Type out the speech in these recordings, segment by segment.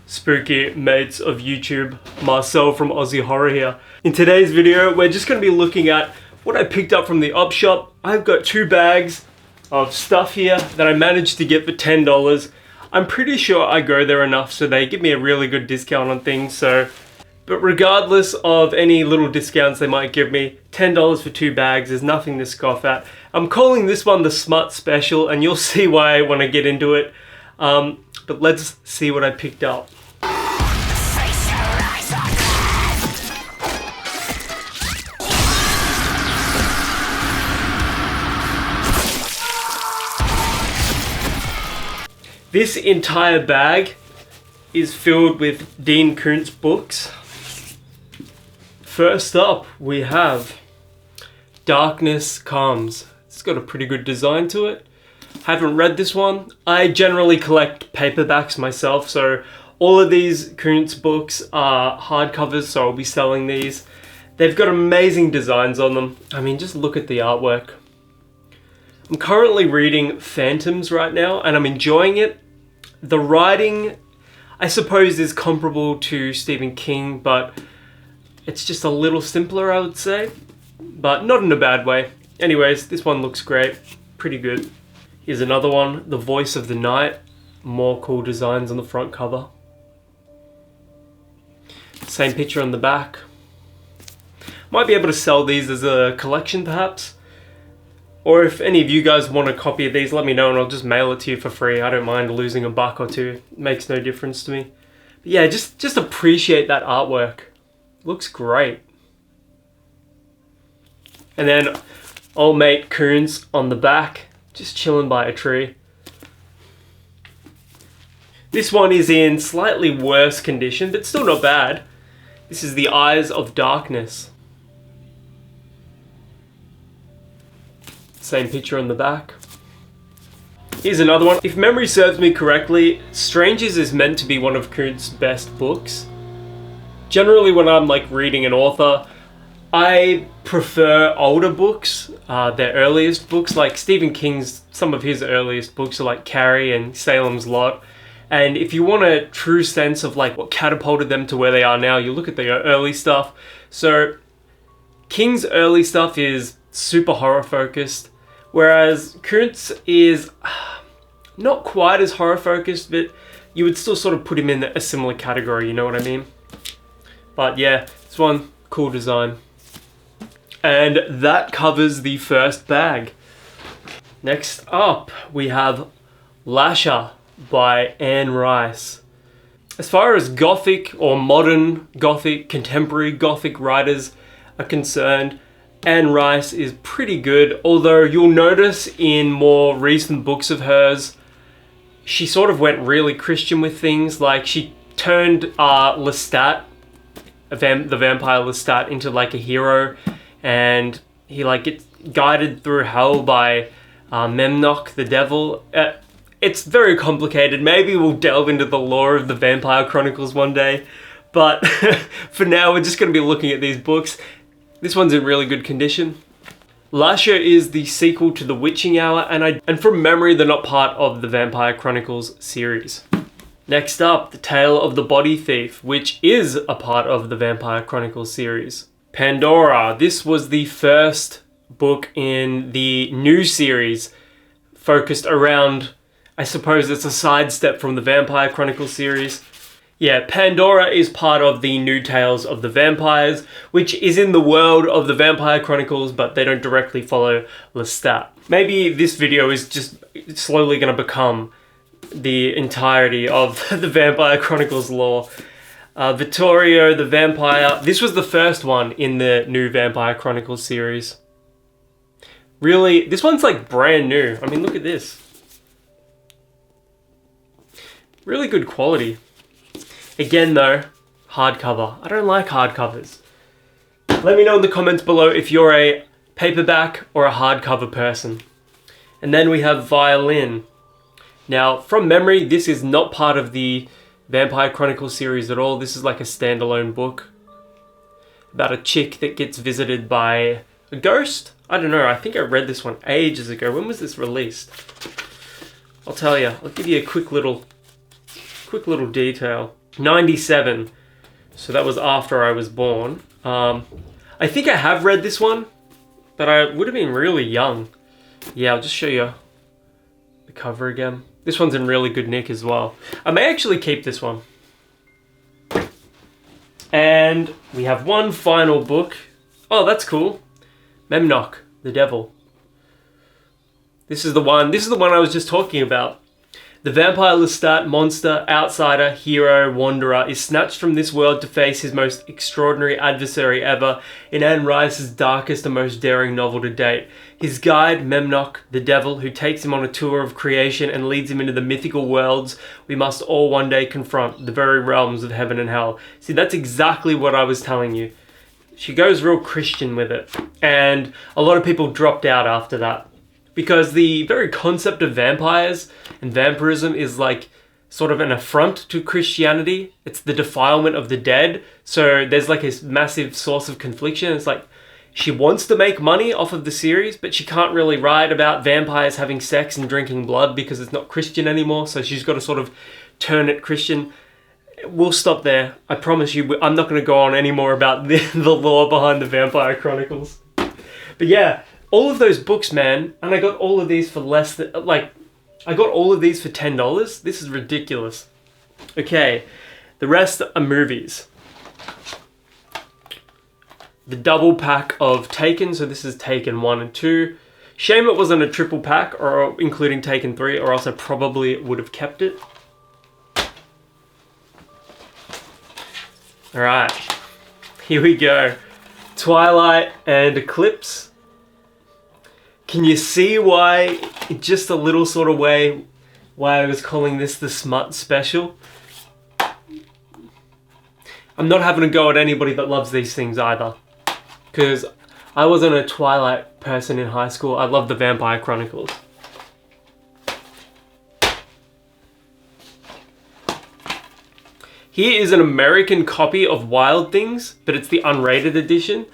spooky mates of YouTube. Marcel from Aussie Horror here. In today's video, we're just going to be looking at what I picked up from the op shop. I've got 2 bags of stuff here that I managed to get for $10. I'm pretty sure I go there enough so they give me a really good discount on things. But regardless of any little discounts they might give me, $10 for 2 bags is nothing to scoff at. I'm calling this one the Smut Special, and you'll see why when I get into it. But let's see what I picked up. This entire bag is filled with Dean Koontz books. First up, we have Darkness Comes. It's got a pretty good design to it. Haven't read this one. I generally collect paperbacks myself, so all of these Koontz books are hardcovers, so I'll be selling these. They've got amazing designs on them. I mean, just look at the artwork. I'm currently reading Phantoms right now, and I'm enjoying it. The writing, I suppose, is comparable to Stephen King, but it's just a little simpler, I would say, but not in a bad way. Anyways, this one looks great, pretty good. Here's another one, The Voice of the Night. More cool designs on the front cover. Same picture on the back. Might be able to sell these as a collection perhaps. Or if any of you guys want a copy of these, let me know and I'll just mail it to you for free. I don't mind losing $1 or $2. It makes no difference to me. But yeah, just appreciate that artwork. Looks great. And then old mate Koontz on the back, just chilling by a tree. This one is in slightly worse condition, but still not bad. This is The Eyes of Darkness. Same picture on the back. Here's another one. If memory serves me correctly, Strangers is meant to be one of Koontz's best books. Generally when I'm like reading an author, I prefer older books, their earliest books, like Stephen King's, some of his earliest books are like Carrie and Salem's Lot. And if you want a true sense of like what catapulted them to where they are now, you look at their early stuff. So King's early stuff is super horror focused, whereas Koontz is not quite as horror focused, but you would still sort of put him in a similar category, you know what I mean? But yeah, this one, cool design. And that covers the first bag. Next up, we have Lasher by Anne Rice. As far as Gothic or modern Gothic, contemporary Gothic writers are concerned, Anne Rice is pretty good, although you'll notice in more recent books of hers, she sort of went really Christian with things. Like she turned Lestat, the vampire Lestat, into like a hero, and he like gets guided through hell by Memnoch, the devil. It's very complicated. Maybe we'll delve into the lore of the Vampire Chronicles one day, but for now we're just going to be looking at these books. This one's in really good condition. Lasher is the sequel to The Witching Hour, and from memory they're not part of the Vampire Chronicles series. Next up, The Tale of the Body Thief, which is a part of the Vampire Chronicles series. Pandora, this was the first book in the new series, focused around, I suppose it's a sidestep from the Vampire Chronicles series. Yeah, Pandora is part of the New Tales of the Vampires, which is in the world of the Vampire Chronicles, but they don't directly follow Lestat. Maybe this video is just slowly going to become the entirety of the Vampire Chronicles lore. Vittorio the Vampire. This was the first one in the new Vampire Chronicles series. Really, this one's like brand new. I mean, look at this. Really good quality. Again though, hardcover. I don't like hardcovers. Let me know in the comments below if you're a paperback or a hardcover person. And then we have Violin. Now, from memory, this is not part of the Vampire Chronicles series at all. This is like a standalone book about a chick that gets visited by a ghost. I don't know, I think I read this one ages ago. When was this released? I'll tell you. I'll give you a quick little detail. 97. So that was after I was born. I think I have read this one, but I would have been really young. Yeah, I'll just show you the cover again. This one's in really good nick as well. I may actually keep this one. And we have one final book. Oh, that's cool. Memnoch, the Devil. This is the one I was just talking about. The vampire Lestat, monster, outsider, hero, wanderer, is snatched from this world to face his most extraordinary adversary ever in Anne Rice's darkest and most daring novel to date. His guide, Memnoch, the devil, who takes him on a tour of creation and leads him into the mythical worlds we must all one day confront, the very realms of heaven and hell. See, that's exactly what I was telling you. She goes real Christian with it, and a lot of people dropped out after that. Because the very concept of vampires and vampirism is like sort of an affront to Christianity. It's the defilement of the dead. So there's like a massive source of confliction. It's like she wants to make money off of the series, but she can't really write about vampires having sex and drinking blood because it's not Christian anymore. So she's got to sort of turn it Christian. We'll stop there. I promise you, I'm not going to go on any more about the lore behind the Vampire Chronicles. But yeah. All of those books, man, and I got all of these for less than, I got all of these for $10. This is ridiculous. Okay, the rest are movies. The double pack of Taken, so this is Taken 1 and 2. Shame it wasn't a triple pack, or including Taken 3, or else I probably would have kept it. Alright, here we go. Twilight and Eclipse. Can you see why, in just a little sort of way, why I was calling this the Smut Special? I'm not having a go at anybody that loves these things either. Because I wasn't a Twilight person in high school. I loved the Vampire Chronicles. Here is an American copy of Wild Things, but it's the unrated edition.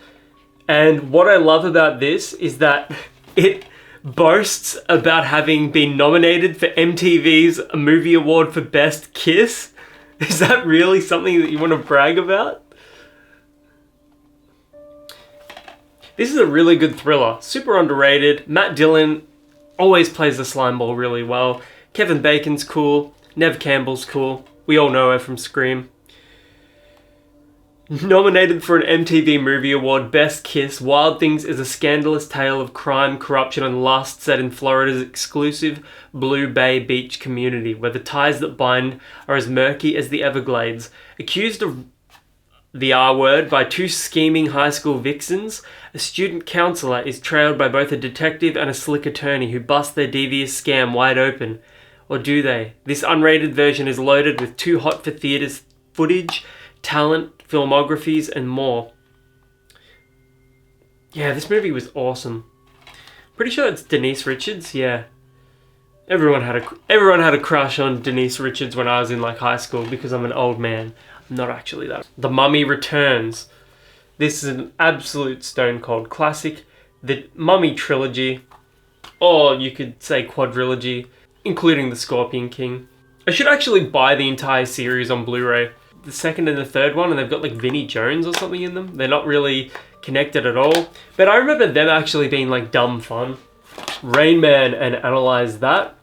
And what I love about this is that it boasts about having been nominated for MTV's Movie Award for Best Kiss. Is that really something that you want to brag about? This is a really good thriller. Super underrated. Matt Dillon always plays the slime ball really well. Kevin Bacon's cool. Neve Campbell's cool. We all know her from Scream. Nominated for an MTV Movie Award, Best Kiss, Wild Things is a scandalous tale of crime, corruption, and lust set in Florida's exclusive Blue Bay Beach community, where the ties that bind are as murky as the Everglades. Accused of the R-word by two scheming high school vixens, a student counselor is trailed by both a detective and a slick attorney who bust their devious scam wide open. Or do they? This unrated version is loaded with too hot for theaters footage, talent, filmographies, and more. Yeah, this movie was awesome. Pretty sure it's Denise Richards. Yeah, everyone had a crush on Denise Richards when I was in like high school because I'm an old man. I'm not actually that. The Mummy Returns. This is an absolute stone cold classic. The Mummy trilogy, or you could say quadrilogy, including the Scorpion King. I should actually buy the entire series on Blu-ray. The second and the third one, and they've got like Vinnie Jones or something in them. They're not really connected at all. But I remember them actually being like dumb fun. Rain Man and Analyze That.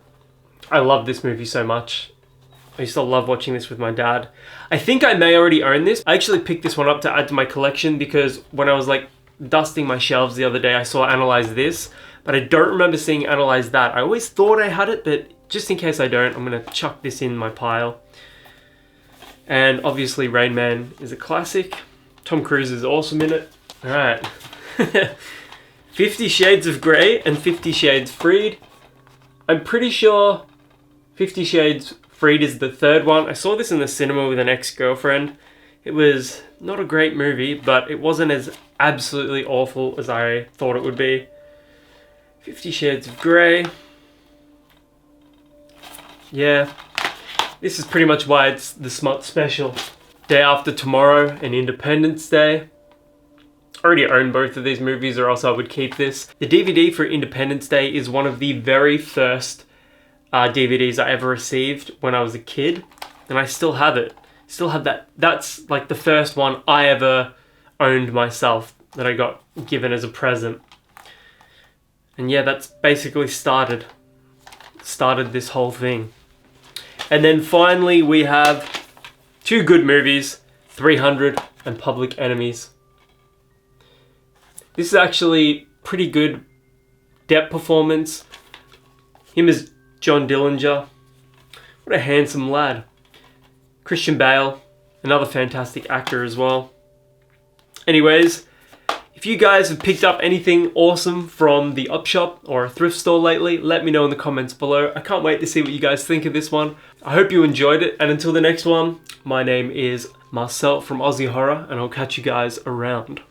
I love this movie so much. I used to love watching this with my dad. I think I may already own this. I actually picked this one up to add to my collection because when I was like dusting my shelves the other day, I saw Analyze This, but I don't remember seeing Analyze That. I always thought I had it, but just in case I don't, I'm gonna chuck this in my pile. And obviously Rain Man is a classic. Tom Cruise is awesome in it. Alright. 50 Shades of Grey and 50 Shades Freed. I'm pretty sure 50 Shades Freed is the third one. I saw this in the cinema with an ex-girlfriend. It was not a great movie, but it wasn't as absolutely awful as I thought it would be. 50 Shades of Grey. Yeah. This is pretty much why it's the Smut Special. Day After Tomorrow and Independence Day. I already own both of these movies or else I would keep this. The DVD for Independence Day is one of the very first DVDs I ever received when I was a kid. And I still have it. Still have that. That's like the first one I ever owned myself that I got given as a present. And yeah, that's basically started this whole thing. And then finally we have two good movies, 300 and Public Enemies. This is actually pretty good Depp performance. Him as John Dillinger. What a handsome lad. Christian Bale, another fantastic actor as well. Anyways, if you guys have picked up anything awesome from the Up Shop or a thrift store lately, let me know in the comments below. I can't wait to see what you guys think of this one. I hope you enjoyed it, and until the next one, my name is Marcel from Aussie Horror, and I'll catch you guys around.